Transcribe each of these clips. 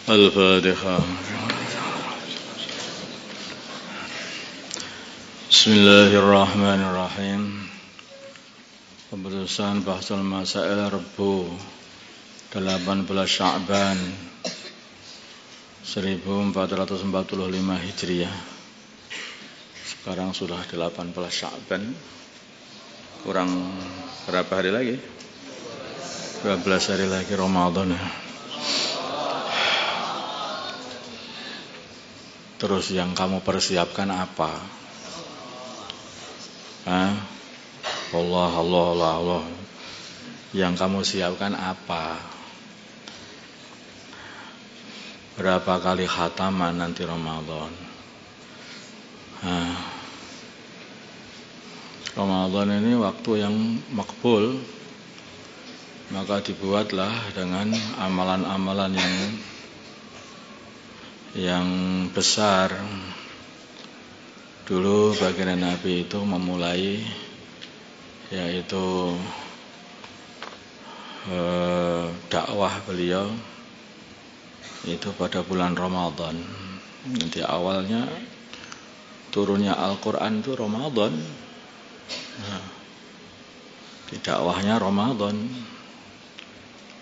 Al-Fatihah. Bismillahirrahmanirrahim. Keputusan Bahsul Masail Rebu 18 Sya'ban 1445 Hijriah. Sekarang sudah 18 Sya'ban. Kurang berapa hari lagi? 12 hari lagi Ramadan. Terus yang kamu persiapkan apa? Allah. Yang kamu siapkan apa? Berapa kali khataman nanti Ramadan? Ramadan ini waktu yang makbul, maka dibuatlah dengan amalan-amalan yang besar. Dulu baginda Nabi itu memulai yaitu dakwah beliau itu pada bulan Ramadan. Nanti awalnya turunnya Al-Quran itu Ramadan, di dakwahnya Ramadan.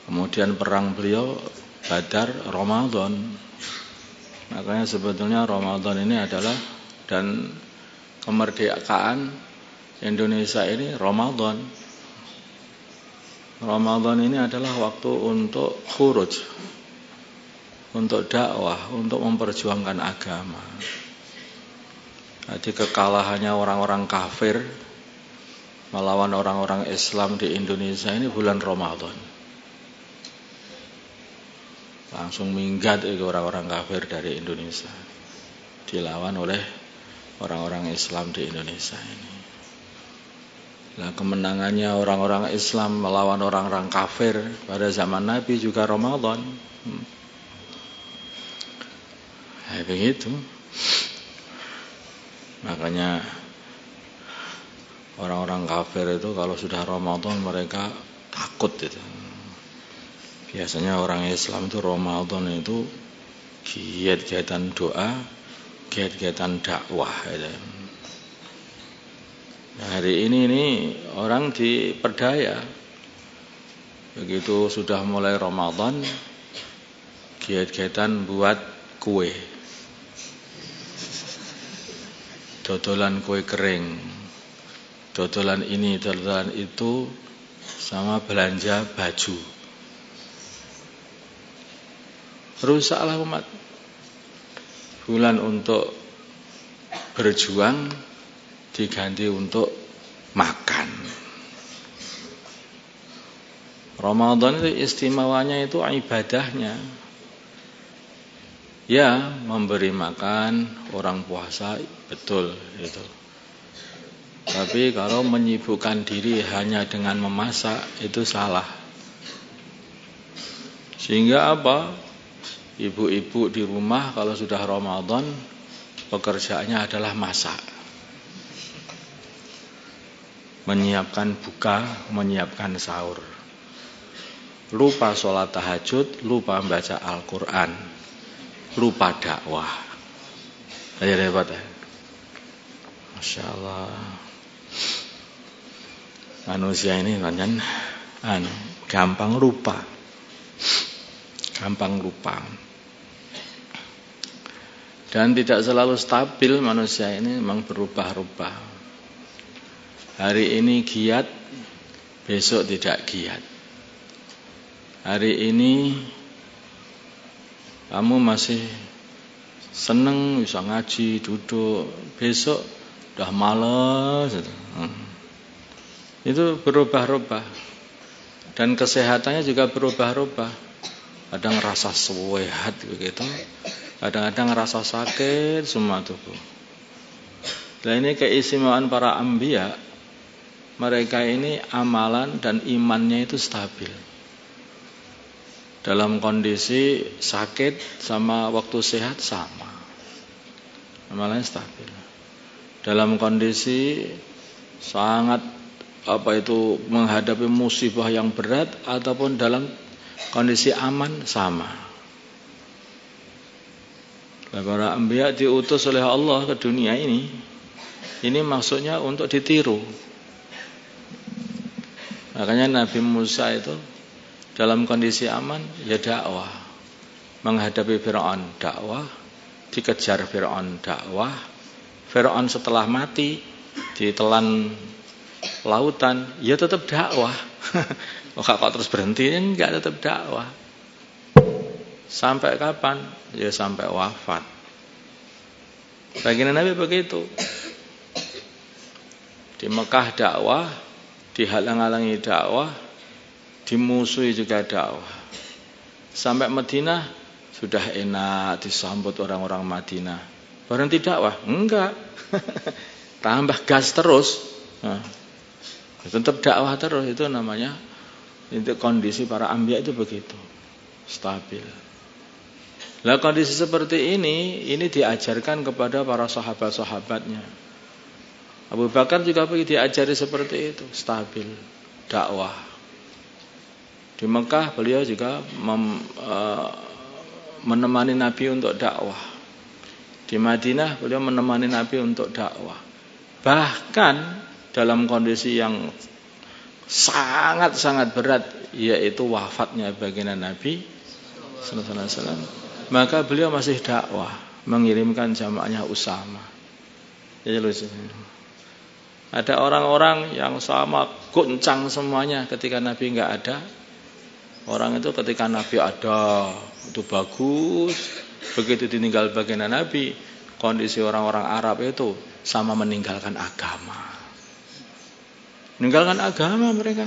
Kemudian perang beliau Badar Ramadan. Makanya sebetulnya Ramadan ini adalah, dan kemerdekaan Indonesia ini Ramadan. Ramadan ini adalah waktu untuk khuruj, untuk dakwah, untuk memperjuangkan agama. Jadi kekalahannya orang-orang kafir melawan orang-orang Islam di Indonesia ini bulan Ramadan. Langsung minggat itu orang-orang kafir dari Indonesia, dilawan oleh orang-orang Islam di Indonesia ini. Nah, kemenangannya orang-orang Islam melawan orang-orang kafir pada zaman Nabi juga Ramadan. Begitu. Makanya orang-orang kafir itu kalau sudah Ramadan mereka takut itu. Biasanya orang Islam itu Ramadan itu giat-giatan doa, giat-giatan dakwah. Nah, hari ini orang diperdaya. Begitu sudah mulai Ramadan, giat-giatan buat kue. Dodolan kue kering. Dodolan ini, dodolan itu, sama belanja baju. Rusaklah umat. Bulan untuk berjuang diganti untuk makan. Ramadan itu istimewanya itu ibadahnya. Ya, memberi makan orang puasa betul itu. Tapi kalau menyibukkan diri hanya dengan memasak itu salah. Sehingga apa? Ibu-ibu di rumah kalau sudah Ramadan pekerjaannya adalah masak, menyiapkan buka, menyiapkan sahur. Lupa sholat tahajud, lupa membaca Al-Quran, lupa dakwah. Hebat ya. Masya Allah. Manusia ini kan gampang lupa. Dan tidak selalu stabil manusia ini, memang berubah-ubah. Hari ini giat, besok tidak giat. Hari ini kamu masih seneng bisa ngaji, duduk, besok udah malas. Itu berubah-ubah. Dan kesehatannya juga berubah-ubah. Kadang rasa sehat begitu. Kadang-kadang rasa sakit semua tubuh. Dan ini keistimewaan para anbiya. Mereka ini amalan dan imannya itu stabil. Dalam kondisi sakit sama waktu sehat sama. Amalannya stabil. Dalam kondisi sangat menghadapi musibah yang berat ataupun dalam kondisi aman sama. Para anbiya diutus oleh Allah ke dunia ini maksudnya untuk ditiru. Makanya Nabi Musa itu dalam kondisi aman ya dakwah, menghadapi Fir'aun dakwah, dikejar Fir'aun dakwah, Fir'aun setelah mati ditelan lautan ya tetap dakwah. Kok terus berhenti? Enggak, tetap dakwah. Sampai kapan? Ya sampai wafat. Baginda Nabi begitu. Di Mekah dakwah, dihalang-halangi dakwah, dimusuhi juga dakwah. Sampai Madinah sudah enak disambut orang-orang Madinah. Berhenti dakwah? Enggak. Tambah gas terus. Tetap dakwah terus, itu namanya, itu kondisi para anbiya itu begitu, stabil. Lah kondisi seperti ini diajarkan kepada para sahabat-sahabatnya. Abu Bakar juga diajari seperti itu, stabil, dakwah. Di Mekah beliau juga menemani Nabi untuk dakwah. Di Madinah beliau menemani Nabi untuk dakwah. Bahkan dalam kondisi yang sangat-sangat berat, yaitu wafatnya baginda Nabi sallallahu alaihi wasallam, maka beliau masih dakwah, mengirimkan jamaahnya Usama. Ada orang-orang yang sama goncang semuanya ketika Nabi enggak ada. Orang itu ketika Nabi ada itu bagus, begitu ditinggal baginda Nabi, kondisi orang-orang Arab itu sama meninggalkan agama. Meninggalkan agama mereka.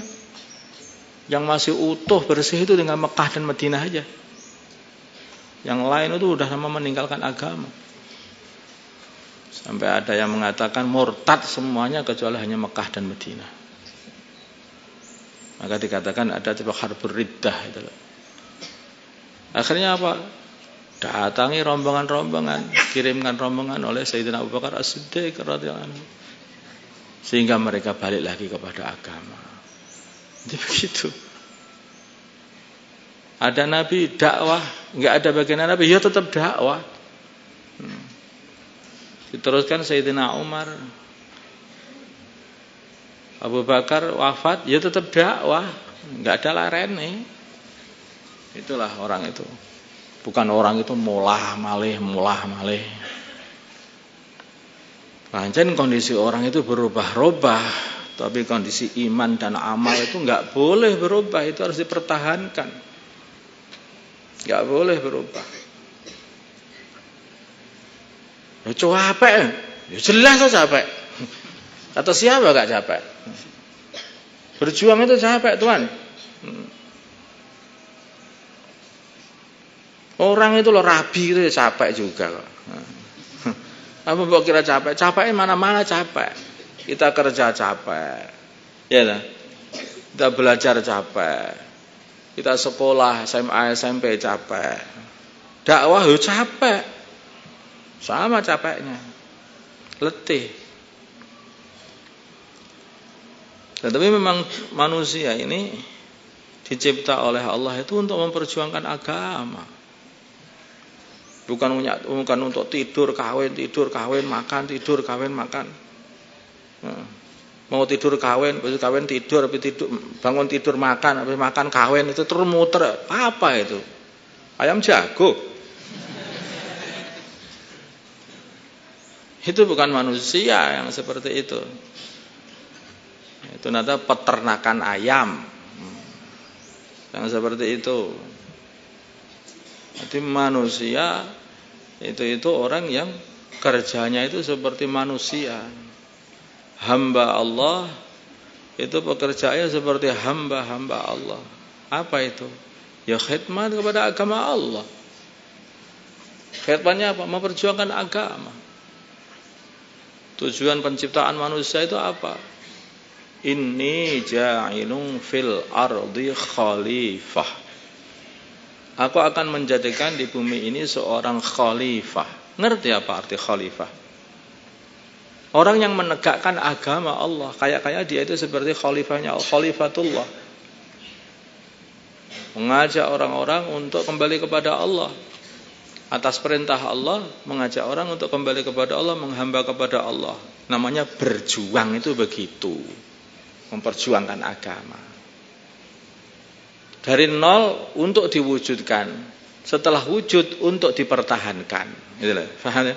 Yang masih utuh bersih itu tinggal Mekah dan Madinah aja. Yang lain itu udah sama meninggalkan agama. Sampai ada yang mengatakan murtad semuanya kecuali hanya Mekah dan Madinah. Maka dikatakan ada tipe harbur riddah itu. Akhirnya apa? Datangi rombongan-rombongan, kirimkan rombongan oleh Sayyidina Abu Bakar As-Siddiq radhiyallahu anhu. Sehingga mereka balik lagi kepada agama. Jadi begitu. Ada Nabi dakwah, enggak ada bagian Nabi, ya tetap dakwah. Diteruskan Sayyidina Umar, Abu Bakar wafat, ya tetap dakwah, enggak ada larene. Itulah orang itu. Bukan orang itu mulah malih. Pancen kondisi orang itu berubah-ubah, tapi kondisi iman dan amal itu enggak boleh berubah, itu harus dipertahankan. Enggak boleh berubah. Ya capek. Ya jelas capek. Kata siapa enggak capek? Berjuang itu capek, Tuhan. Orang itu loh rabi itu capek juga kok. Apa mbok kira capek? Capeknya mana-mana capek. Kita kerja capek. Ya kan? Kita belajar capek. Kita sekolah SMA, SMP capek. Dakwah yo capek. Sama capeknya. Letih. Tetapi memang manusia ini dicipta oleh Allah itu untuk memperjuangkan agama. Bukan untuk tidur, kawin, makan, tidur, kawin, makan. Mau tidur, kawin, tidur, bangun tidur, makan, habis makan, kawin, itu terus muter. Apa itu? Ayam jago. Itu bukan manusia yang seperti itu. Itu nanti peternakan ayam. Yang seperti itu. Jadi manusia itu orang yang kerjanya itu seperti manusia. Hamba Allah itu pekerjaannya seperti hamba-hamba Allah. Apa itu? Ya khidmat kepada agama Allah. Khidmatnya apa? Memperjuangkan agama. Tujuan penciptaan manusia itu apa? Inni ja'ilun fil ardi khalifah. Aku akan menjadikan di bumi ini seorang khalifah. Ngerti apa arti khalifah? Orang yang menegakkan agama Allah, kayak dia itu seperti khalifatullah. Mengajak orang-orang untuk kembali kepada Allah. Atas perintah Allah, mengajak orang untuk kembali kepada Allah, menghamba kepada Allah. Namanya berjuang itu begitu. Memperjuangkan agama. Dari nol untuk diwujudkan. Setelah wujud untuk dipertahankan. Itulah, paham ya?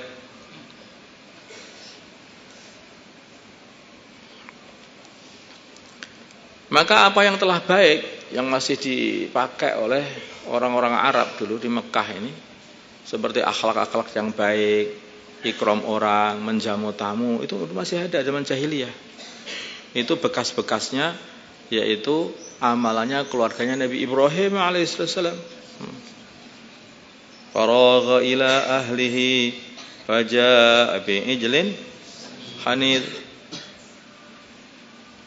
Maka apa yang telah baik yang masih dipakai oleh orang-orang Arab dulu di Mekah ini, seperti akhlak-akhlak yang baik, ikram orang, menjamu tamu, itu masih ada zaman jahiliyah. Itu bekas-bekasnya, yaitu amalannya keluarganya Nabi Ibrahim alaihissalam. Faragha ila ahlihi faja'a bi'ijlin hanid.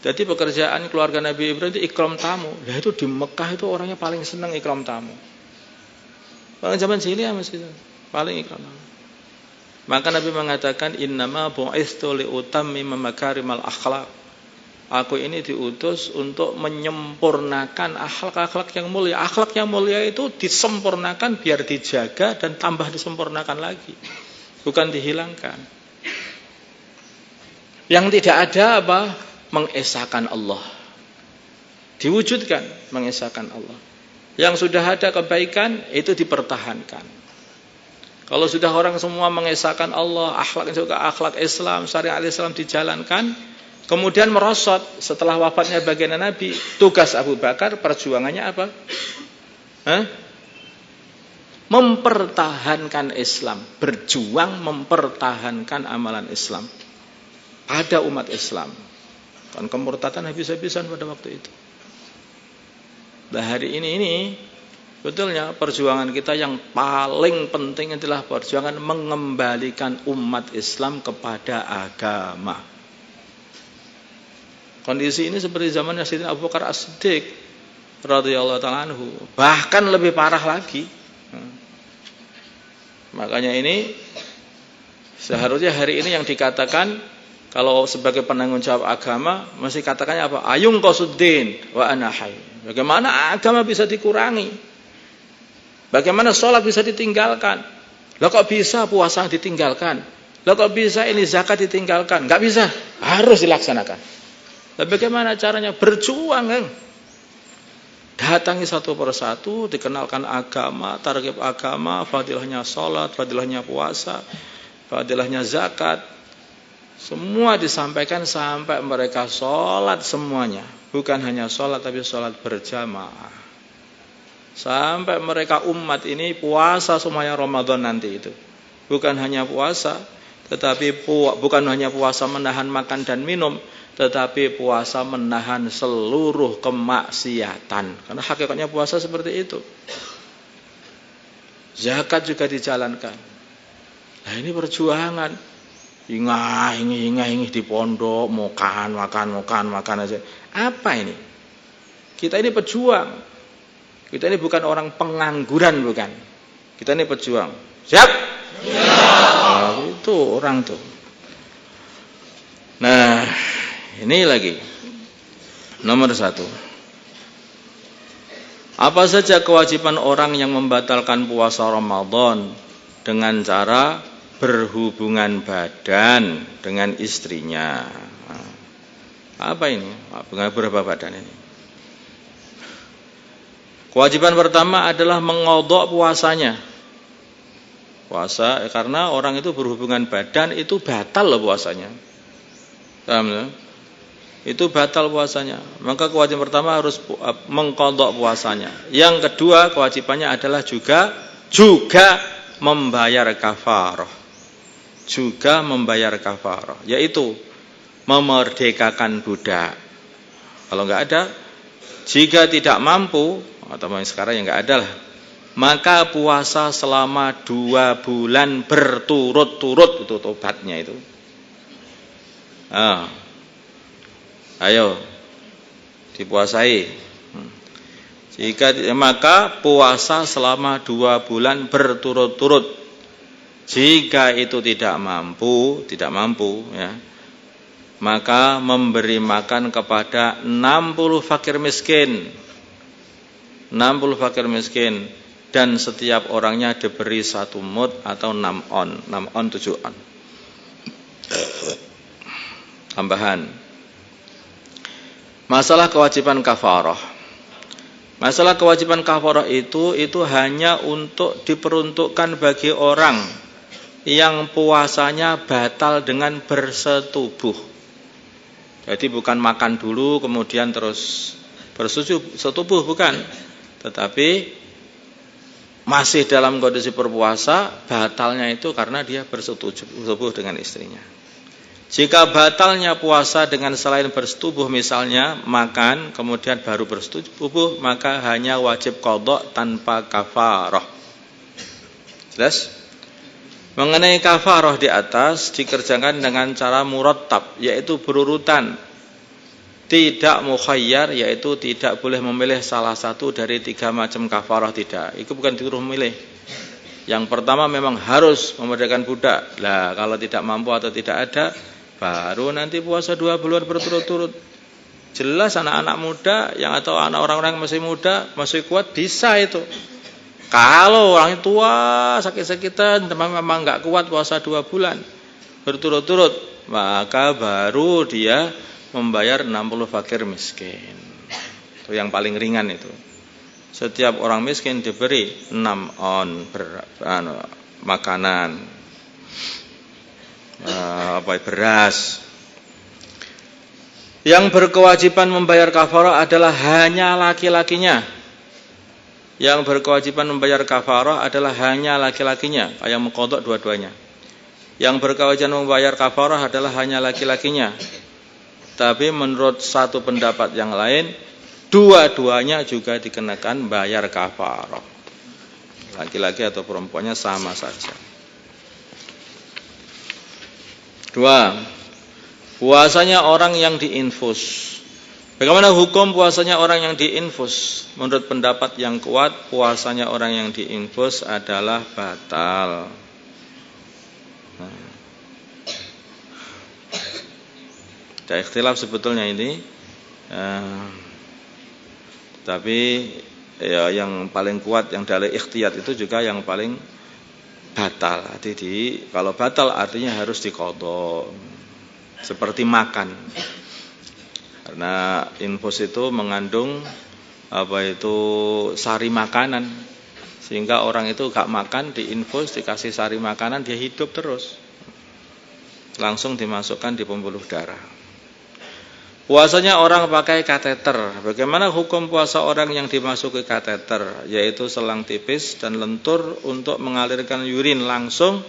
Jadi pekerjaan keluarga Nabi Ibrahim itu ikram tamu. Nah itu di Mekah itu orangnya paling senang ikram tamu. Orang zaman jahiliyah masih paling ikram tamu. Maka Nabi mengatakan innama bu'istu liutammima makarimal akhlaq. Aku ini diutus untuk menyempurnakan akhlak-akhlak yang mulia. Akhlak yang mulia itu disempurnakan biar dijaga dan tambah disempurnakan lagi. Bukan dihilangkan. Yang tidak ada apa? Mengesahkan Allah. Diwujudkan mengesahkan Allah. Yang sudah ada kebaikan itu dipertahankan. Kalau sudah orang semua mengesahkan Allah, akhlak juga akhlak Islam, syariat Islam dijalankan, kemudian merosot setelah wafatnya baginda Nabi, tugas Abu Bakar perjuangannya apa? Mempertahankan Islam, berjuang mempertahankan amalan Islam pada umat Islam. Kan kemurtadan habis-habisan pada waktu itu. Nah hari ini betulnya perjuangan kita yang paling penting adalah perjuangan mengembalikan umat Islam kepada agama. Kondisi ini seperti zamannya Sayyidina Abu Bakar As-Siddiq radhiyallahu ta'ala anhu, bahkan lebih parah lagi. Makanya ini seharusnya hari ini yang dikatakan kalau sebagai penanggung jawab agama, mesti katakannya apa? Ayung qasuddin wa ana hayy. Bagaimana agama bisa dikurangi? Bagaimana sholat bisa ditinggalkan? Lah kok bisa puasa ditinggalkan? Lah kok bisa ini zakat ditinggalkan? Enggak bisa, harus dilaksanakan. Lah bagaimana caranya? Berjuang, kan? Datangi satu persatu, dikenalkan agama, targhib agama, fadilahnya sholat, fadilahnya puasa, fadilahnya zakat. Semua disampaikan sampai mereka sholat semuanya. Bukan hanya sholat tapi sholat berjamaah. Sampai mereka umat ini puasa semuanya Ramadan nanti itu. Bukan hanya puasa, tetapi bukan hanya puasa menahan makan dan minum, tetapi puasa menahan seluruh kemaksiatan. Karena hakikatnya puasa seperti itu. Zakat juga dijalankan. Nah ini perjuangan. Ingah di pondok, makan aja. Apa ini? Kita ini pejuang. Kita ini bukan orang pengangguran, bukan. Kita ini pejuang. Siap? Ya. Nah, itu orang tuh. Nah, ini lagi. Nomor 1. Apa saja kewajiban orang yang membatalkan puasa Ramadan dengan cara berhubungan badan dengan istrinya? Apa ini? Berapa badan ini? Kewajiban pertama adalah mengodok puasanya. Puasa, karena orang itu berhubungan badan itu batal loh puasanya. Paham ya? Itu batal puasanya. Maka kewajiban pertama harus mengkodok puasanya. Yang kedua kewajibannya adalah juga membayar kafarah. Juga membayar kafarah, yaitu memerdekakan budak. Kalau enggak ada, jika tidak mampu, atau sekarang yang enggak ada lah, maka puasa selama 2 bulan berturut-turut, itu tobatnya itu. Ayo dipuasai. Maka puasa selama 2 bulan berturut-turut. Jika itu tidak mampu ya, maka memberi makan kepada 60 fakir miskin. 60 fakir miskin, dan setiap orangnya diberi 1 mud atau 6 on. 6 on 7 on. Tambahan. Masalah kewajiban kafarah. Masalah kewajiban kafarah itu hanya untuk diperuntukkan bagi orang yang puasanya batal dengan bersetubuh. Jadi bukan makan dulu kemudian terus bersetubuh, bukan. Tetapi masih dalam kondisi berpuasa, batalnya itu karena dia bersetubuh dengan istrinya. Jika batalnya puasa dengan selain bersetubuh, misalnya makan kemudian baru bersetubuh, maka hanya wajib qadha tanpa kafarah. Jelas? Mengenai kafarah di atas dikerjakan dengan cara murattab, yaitu berurutan. Tidak mukhayyar, yaitu tidak boleh memilih salah satu dari 3 macam kafarah, tidak. Itu bukan disuruh memilih. Yang pertama memang harus memerdekakan budak. Lah kalau tidak mampu atau tidak ada, baru nanti puasa 2 bulan berturut-turut. Jelas anak-anak muda yang atau anak orang-orang yang masih muda, masih kuat, bisa itu. Kalau orang tua sakit-sakitan memang nggak kuat puasa 2 bulan berturut-turut, maka baru dia membayar 60 fakir miskin. Itu yang paling ringan itu. Setiap orang miskin diberi 6 on makanan, beras. Yang berkewajiban membayar kafarah adalah hanya laki-lakinya. Yang berkewajiban membayar kafarah adalah hanya laki-lakinya, yang mengqadha dua-duanya. Yang berkewajiban membayar kafarah adalah hanya laki-lakinya. Tapi menurut satu pendapat yang lain, dua-duanya juga dikenakan bayar kafarah. Laki-laki atau perempuannya sama saja. 2. Puasanya orang yang diinfus. Bagaimana hukum puasanya orang yang diinfus? Menurut pendapat yang kuat, puasanya orang yang diinfus adalah batal. Ada ikhtilaf sebetulnya ini, tapi ya, yang paling kuat yang dari ikhtiyat itu juga yang paling batal. Jadi kalau batal artinya harus diqadha, seperti makan. Karena infus itu mengandung sari makanan, sehingga orang itu gak makan, diinfus, dikasih sari makanan, dia hidup terus. Langsung dimasukkan di pembuluh darah. Puasanya orang pakai kateter. Bagaimana hukum puasa orang yang dimasuki kateter? Yaitu selang tipis dan lentur untuk mengalirkan urin langsung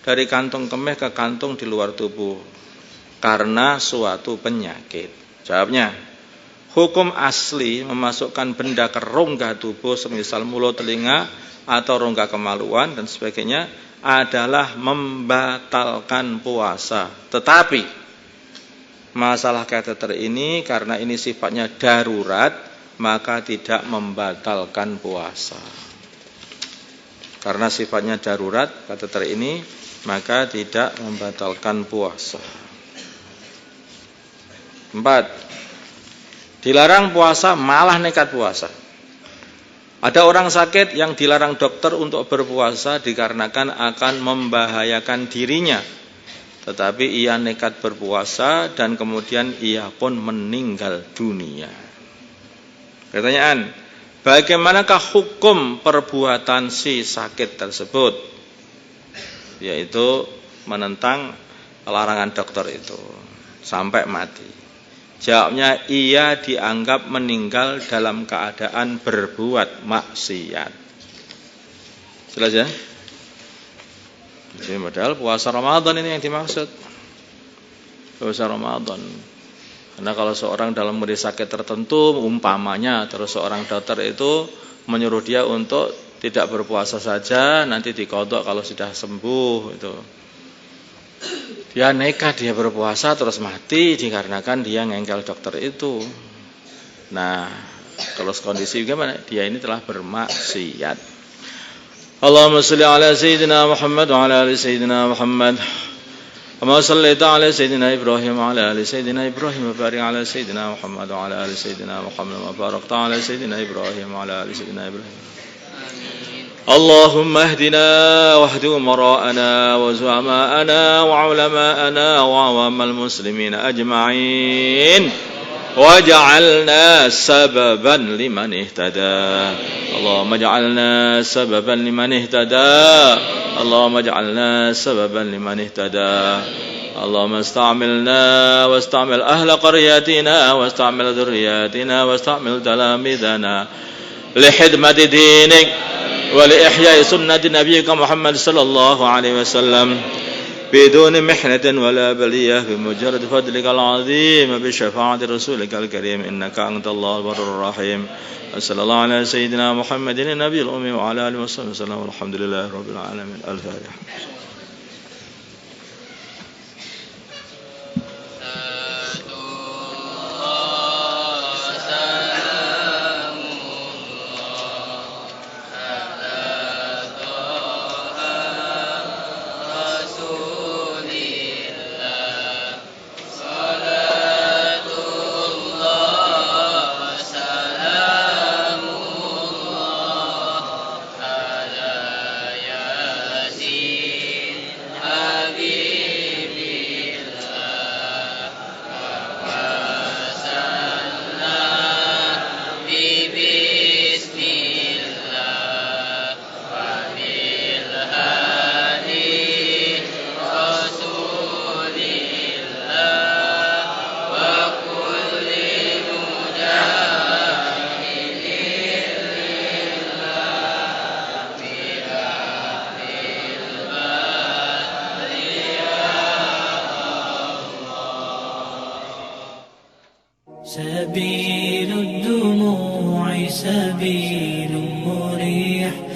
dari kantong kemih ke kantong di luar tubuh karena suatu penyakit. Jawabnya, hukum asli memasukkan benda ke rongga tubuh semisal mulut, telinga, atau rongga kemaluan dan sebagainya adalah membatalkan puasa. Tetapi masalah kateter ini karena ini sifatnya darurat, maka tidak membatalkan puasa. Karena sifatnya darurat kateter ini, maka tidak membatalkan puasa. 4. Dilarang puasa malah nekat puasa. Ada orang sakit yang dilarang dokter untuk berpuasa dikarenakan akan membahayakan dirinya, tetapi ia nekat berpuasa dan kemudian ia pun meninggal dunia. Pertanyaan, bagaimanakah hukum perbuatan si sakit tersebut? Yaitu menentang larangan dokter itu sampai mati. Jawabnya, ia dianggap meninggal dalam keadaan berbuat maksiat. Jelas ya? Jadi padahal puasa Ramadan ini yang dimaksud. Puasa Ramadan. Karena kalau seorang dalam kondisi sakit tertentu, umpamanya terus seorang dokter itu menyuruh dia untuk tidak berpuasa saja, nanti diqadha kalau sudah sembuh itu. Dia nekat, dia berpuasa terus mati dikarenakan dia ngengkel dokter itu. Nah, kalau kondisi bagaimana? Dia ini telah bermaksiat. Allahumma shalli ala sayyidina Muhammad wa ala ali sayyidina Muhammad. كما صليت على سيدنا إبراهيم وعلى آل سيدنا إبراهيم وبارك على سيدنا محمد وعلى آل سيدنا محمد وباركت على سيدنا إبراهيم وعلى آل سيدنا إبراهيم. اللهم اهدنا واهد أمراءنا وزعماءنا وعلماءنا وعوام المسلمين أجمعين واجعلنا سببا لمن اهتدى. اللهم اجعلنا سببا لمن اهتدى. اللهم اجعلنا سببا لمن اهتدى. اللهم استعملنا واستعمل أهل قريتنا واستعمل ذرياتنا واستعمل تلاميذنا لخدمة دينك ولإحياء سنة نبيك محمد صلى الله عليه وسلم بدون محنة ولا بلية بمجرد فضلك العظيم بشفاعة رسولك الكريم إنك أنت الله البر الرحيم. صلى الله على سيدنا محمد النبي الأمي وعلى آله وصحبه وسلم والحمد لله رب العالمين. الفاتحة. سبيل الدموع سبيل مريح